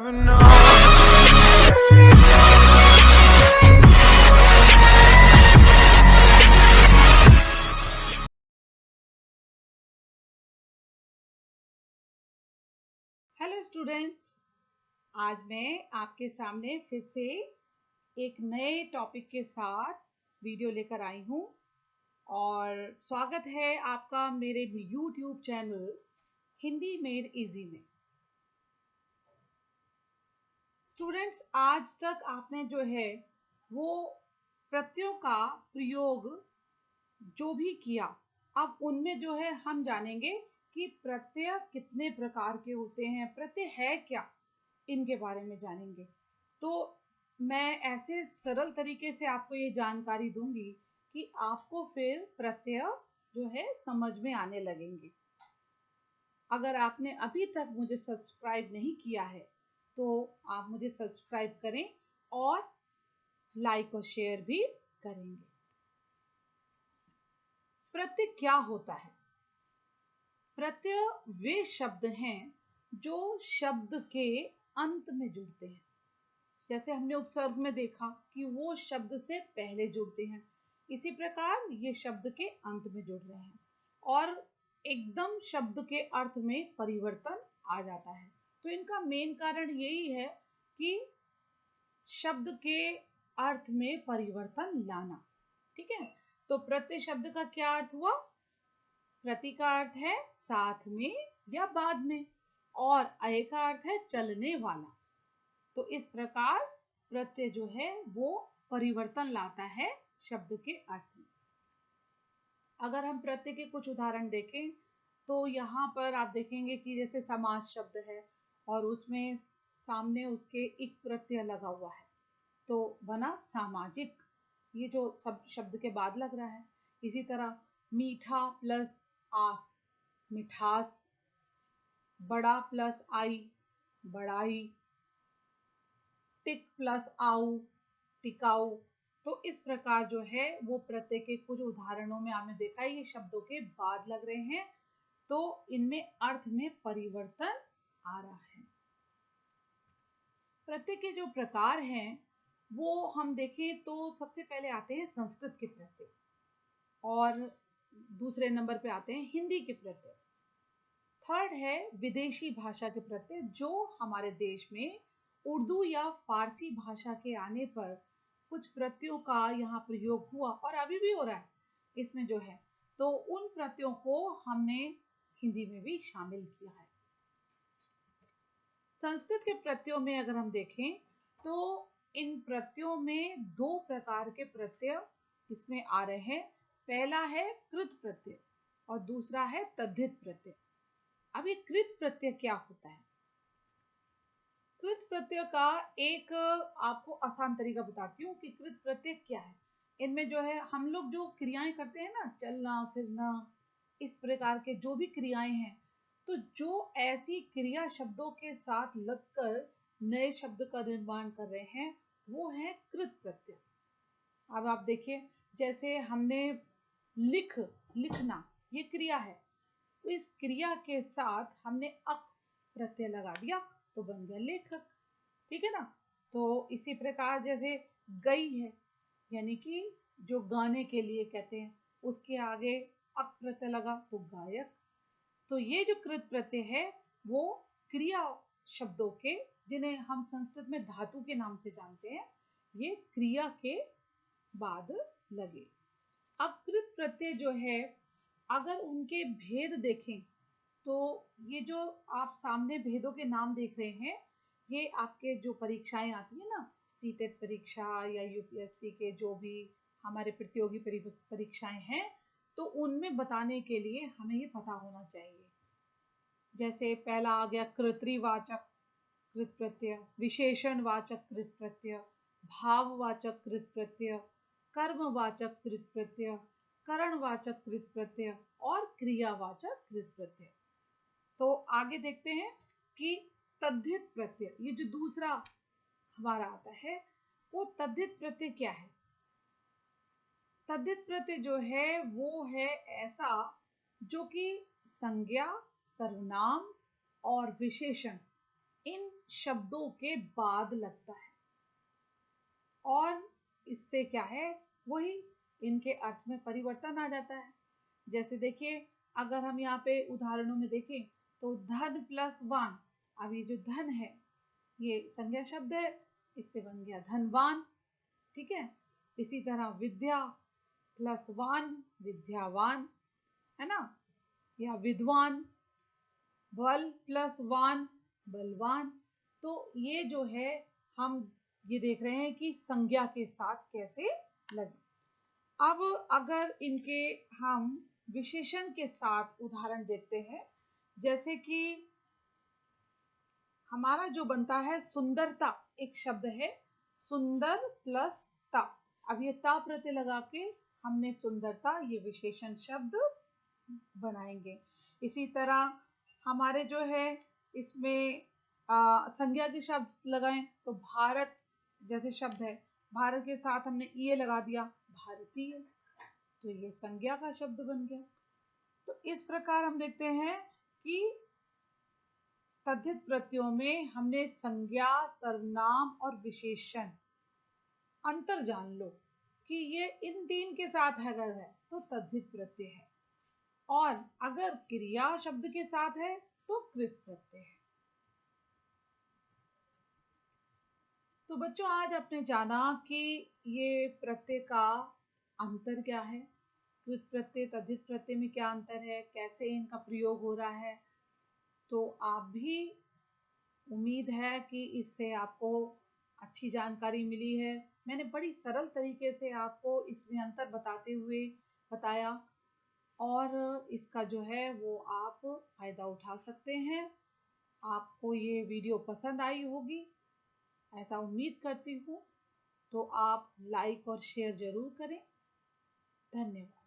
never know. Hello students, आज मैं आपके सामने फिर से एक नए टॉपिक के साथ वीडियो लेकर आई हूँ और स्वागत है आपका मेरे YouTube channel Hindi made easy में। स्टूडेंट्स, आज तक आपने जो है वो प्रत्ययों का प्रयोग जो भी किया, अब उनमें जो है हम जानेंगे कि प्रत्यय कितने प्रकार के होते हैं, प्रत्यय है क्या, इनके बारे में जानेंगे। तो मैं ऐसे सरल तरीके से आपको ये जानकारी दूंगी कि आपको फिर प्रत्यय जो है समझ में आने लगेंगे। अगर आपने अभी तक मुझे सब्सक्राइब नहीं किया है तो आप मुझे सब्सक्राइब करें और लाइक और शेयर भी करेंगे। प्रत्यय क्या होता है? प्रत्यय वे शब्द हैं जो शब्द के अंत में जुड़ते हैं। जैसे हमने उपसर्ग में देखा कि वो शब्द से पहले जुड़ते हैं, इसी प्रकार ये शब्द के अंत में जुड़ रहे हैं और एकदम शब्द के अर्थ में परिवर्तन आ जाता है। तो इनका मेन कारण यही है कि शब्द के अर्थ में परिवर्तन लाना। ठीक है, तो प्रत्यय शब्द का क्या अर्थ हुआ? प्रति का अर्थ है साथ में या बाद में और अय का अर्थ है चलने वाला। तो इस प्रकार प्रत्यय जो है वो परिवर्तन लाता है शब्द के अर्थ में। अगर हम प्रत्यय के कुछ उदाहरण देखें तो यहाँ पर आप देखेंगे कि जैसे समास शब्द है और उसमें सामने उसके एक प्रत्यय लगा हुआ है तो बना सामाजिक, ये जो सब शब्द के बाद लग रहा है। इसी तरह मीठा प्लस आस, मिठास। बड़ा प्लस आई, बड़ाई। टिक प्लस आऊ, टिकाऊ। तो इस प्रकार जो है वो प्रत्यय के कुछ उदाहरणों में आपने देखा है ये शब्दों के बाद लग रहे हैं तो इनमें अर्थ में परिवर्तन आ रहा है। प्रत्यय के जो प्रकार हैं वो हम देखें तो सबसे पहले आते हैं संस्कृत के प्रत्यय और दूसरे नंबर पे आते हैं हिंदी के प्रत्यय। थर्ड है विदेशी भाषा के प्रत्यय जो हमारे देश में उर्दू या फारसी भाषा के आने पर कुछ प्रत्ययों का यहाँ प्रयोग हुआ और अभी भी हो रहा है इसमें जो है, तो उन प्रत्ययों को हमने हिंदी में भी शामिल किया है। संस्कृत के प्रत्ययों में अगर हम देखें तो इन प्रत्ययों में दो प्रकार के प्रत्यय इसमें आ रहे हैं। पहला है कृत प्रत्यय और दूसरा है तद्धित प्रत्यय। अब ये कृत प्रत्यय क्या होता है? कृत प्रत्यय का एक आपको आसान तरीका बताती हूँ कि कृत प्रत्यय क्या है। इनमें जो है हम लोग जो क्रियाएं करते हैं ना, चलना फिरना, इस प्रकार के जो भी क्रियाएं हैं, तो जो ऐसी क्रिया शब्दों के साथ लगकर नए शब्द का निर्माण कर रहे हैं वो है कृत प्रत्यय। अब आप देखिए, जैसे हमने लिखना, ये क्रिया है, तो इस क्रिया के साथ हमने अक प्रत्यय लगा दिया तो बन गया लेखक। ठीक है ना? तो इसी प्रकार जैसे गई है, यानी कि जो गाने के लिए कहते हैं, उसके आगे अक प्रत्यय लगा तो गायक। तो ये जो कृत प्रत्यय है वो क्रिया शब्दों के, जिन्हें हम संस्कृत में धातु के नाम से जानते हैं, ये क्रिया के बाद लगे। अब कृत प्रत्यय जो है अगर उनके भेद देखें तो ये जो आप सामने भेदों के नाम देख रहे हैं ये आपके जो परीक्षाएं आती है ना, सीटेट परीक्षा या यूपीएससी के जो भी हमारे प्रतियोगी परीक्षाएं हैं, तो उनमें बताने के लिए हमें ये पता होना चाहिए। जैसे पहला आ गया कर्तृवाचक कृत प्रत्यय, विशेषणवाचक कृत प्रत्यय, भाववाचक कृत प्रत्यय, कर्मवाचक कृत प्रत्यय, करणवाचक कृत प्रत्यय और क्रियावाचक कृत प्रत्यय। तो आगे देखते हैं कि तद्धित प्रत्यय, ये जो दूसरा हमारा आता है वो तद्धित प्रत्यय क्या है? तद्धित प्रत्यय जो है वो है ऐसा जो कि संज्ञा, सर्वनाम और विशेषण इन शब्दों के बाद लगता है और इससे क्या है, वही इनके अर्थ में परिवर्तन आ जाता है। जैसे देखिए, अगर हम यहाँ पे उदाहरणों में देखें तो धन प्लस वान, अब ये जो धन है ये संज्ञा शब्द है, इससे बन गया धनवान। ठीक है, इसी तरह विद्या प्लस वान विद्यावान, है ना, या विद्वान, बल प्लस वान बलवान। तो ये जो है हम ये देख रहे हैं कि संज्ञा के साथ कैसे लगे। अब अगर इनके हम विशेषण के साथ उदाहरण देखते हैं, जैसे कि हमारा जो बनता है सुंदरता, एक शब्द है सुंदर प्लस ता। अब ये ता प्रत्यय लगा के हमने सुंदरता ये विशेषण शब्द बनाएंगे। इसी तरह हमारे जो है इसमें संज्ञा के शब्द लगाएं तो भारत जैसे शब्द है, भारत के साथ हमने ये लगा दिया भारतीय, तो ये संज्ञा का शब्द बन गया। तो इस प्रकार हम देखते हैं कि तद्धित प्रत्ययों में हमने संज्ञा, सर्वनाम और विशेषण अंतर जान लो कि ये इन तीन के साथ अगर है तो तद्धित प्रत्यय है, और अगर क्रिया शब्द के साथ है तो कृत प्रत्यय है। तो बच्चों, आज आपने जाना कि ये प्रत्यय का अंतर क्या है, कृत प्रत्यय तद्धित प्रत्यय में क्या अंतर है, कैसे इनका प्रयोग हो रहा है। तो आप भी, उम्मीद है कि इससे आपको अच्छी जानकारी मिली है। मैंने बड़ी सरल तरीके से आपको इसमें अंतर बताते हुए बताया, और इसका जो है वो आप फायदा उठा सकते हैं। आपको ये वीडियो पसंद आई होगी, ऐसा उम्मीद करती हूँ। तो आप लाइक और शेयर जरूर करें। धन्यवाद।